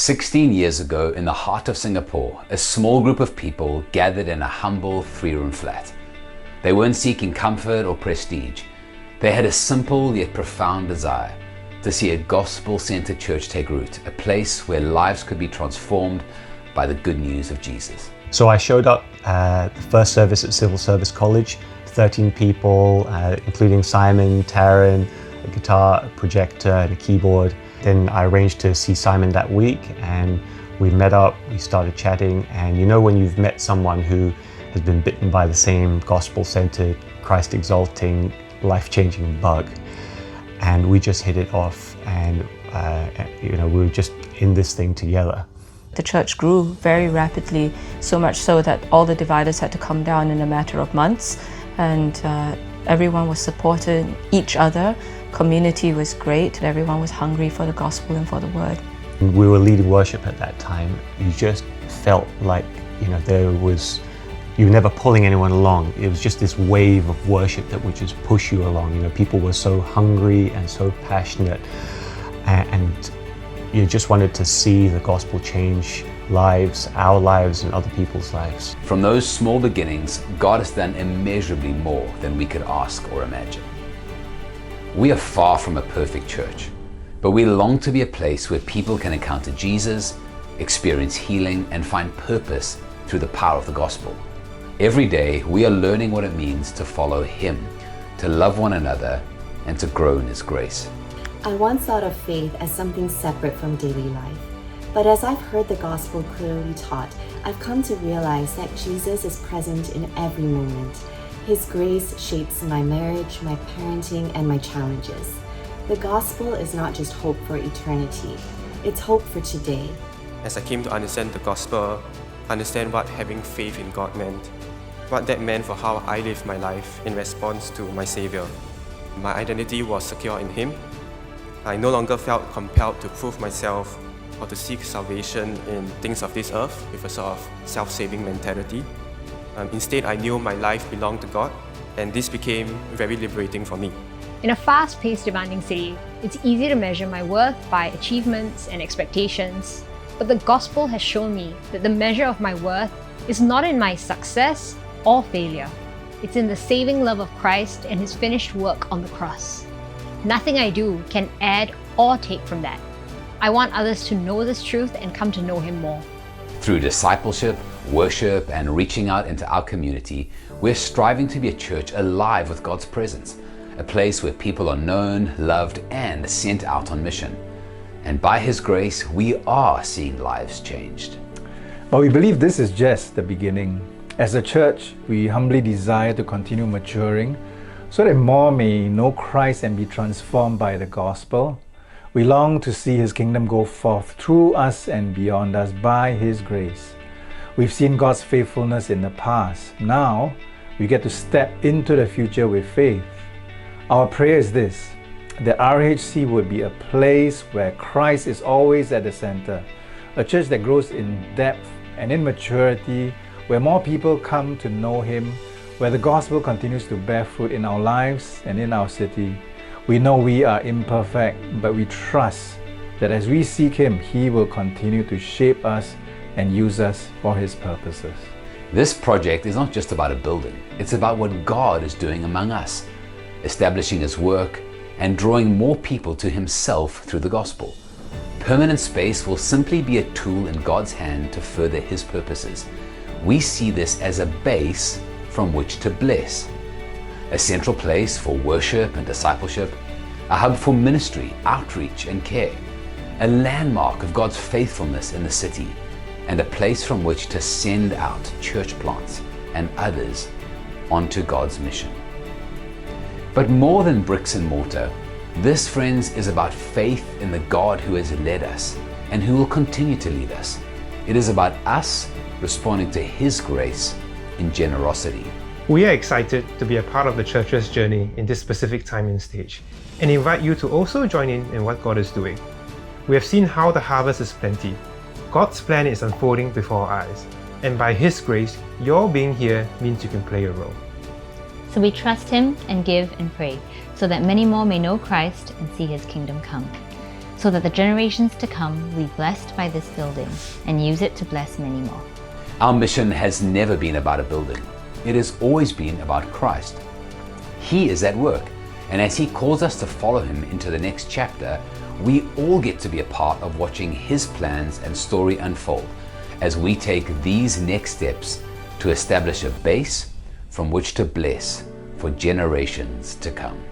16 years ago, in the heart of Singapore, a small group of people gathered in a humble 3-room flat. They weren't seeking comfort or prestige. They had a simple yet profound desire to see a gospel-centered church take root, a place where lives could be transformed by the good news of Jesus. So I showed up the first service at Civil Service College, 13 people, including Simon, Taryn, a guitar, a projector, and a keyboard. Then I arranged to see Simon that week, and we met up, we started chatting, and you know when you've met someone who has been bitten by the same gospel-centered, Christ-exalting, life-changing bug, and we just hit it off, and we were just in this thing together. The church grew very rapidly, so much so that all the dividers had to come down in a matter of months, and everyone was supporting each other. Community was great. Everyone was hungry for the gospel and for the word. We were leading worship at that time. You just felt like, you were never pulling anyone along. It was just this wave of worship that would just push you along. People were so hungry and so passionate, and you just wanted to see the gospel change lives, our lives and other people's lives. From those small beginnings, God has done immeasurably more than we could ask or imagine. We are far from a perfect church, but we long to be a place where people can encounter Jesus, experience healing, and find purpose through the power of the gospel. Every day, we are learning what it means to follow Him, to love one another, and to grow in His grace. I once thought of faith as something separate from daily life, but as I've heard the gospel clearly taught, I've come to realize that Jesus is present in every moment. His grace shapes my marriage, my parenting, and my challenges. The gospel is not just hope for eternity, it's hope for today. As I came to understand the gospel, understand what having faith in God meant, what that meant for how I lived my life in response to my Savior. My identity was secure in Him. I no longer felt compelled to prove myself or to seek salvation in things of this earth with a sort of self-saving mentality. Instead, I knew my life belonged to God, and this became very liberating for me. In a fast-paced, demanding city, it's easy to measure my worth by achievements and expectations. But the gospel has shown me that the measure of my worth is not in my success or failure. It's in the saving love of Christ and His finished work on the cross. Nothing I do can add or take from that. I want others to know this truth and come to know Him more. Through discipleship, worship, and reaching out into our community, we're striving to be a church alive with God's presence, a place where people are known, loved, and sent out on mission. And by His grace, we are seeing lives changed. But we believe this is just the beginning. As a church, we humbly desire to continue maturing so that more may know Christ and be transformed by the gospel. We long to see His kingdom go forth through us and beyond us by His grace. We've seen God's faithfulness in the past. Now, we get to step into the future with faith. Our prayer is this, that RHC would be a place where Christ is always at the center, a church that grows in depth and in maturity, where more people come to know Him, where the gospel continues to bear fruit in our lives and in our city. We know we are imperfect, but we trust that as we seek Him, He will continue to shape us and use us for His purposes. This project is not just about a building, it's about what God is doing among us, establishing His work and drawing more people to Himself through the gospel. Permanent space will simply be a tool in God's hand to further His purposes. We see this as a base from which to bless, a central place for worship and discipleship, a hub for ministry, outreach, and care, a landmark of God's faithfulness in the city, and a place from which to send out church plants and others onto God's mission. But more than bricks and mortar, this, friends, is about faith in the God who has led us and who will continue to lead us. It is about us responding to His grace in generosity. We are excited to be a part of the church's journey in this specific time and stage, and invite you to also join in what God is doing. We have seen how the harvest is plenty. God's plan is unfolding before our eyes, and by His grace, your being here means you can play a role. So we trust Him and give and pray, so that many more may know Christ and see His kingdom come. so that the generations to come will be blessed by this building and use it to bless many more. Our mission has never been about a building. It has always been about Christ. He is at work, and as He calls us to follow Him into the next chapter, we all get to be a part of watching His plans and story unfold as we take these next steps to establish a base from which to bless for generations to come.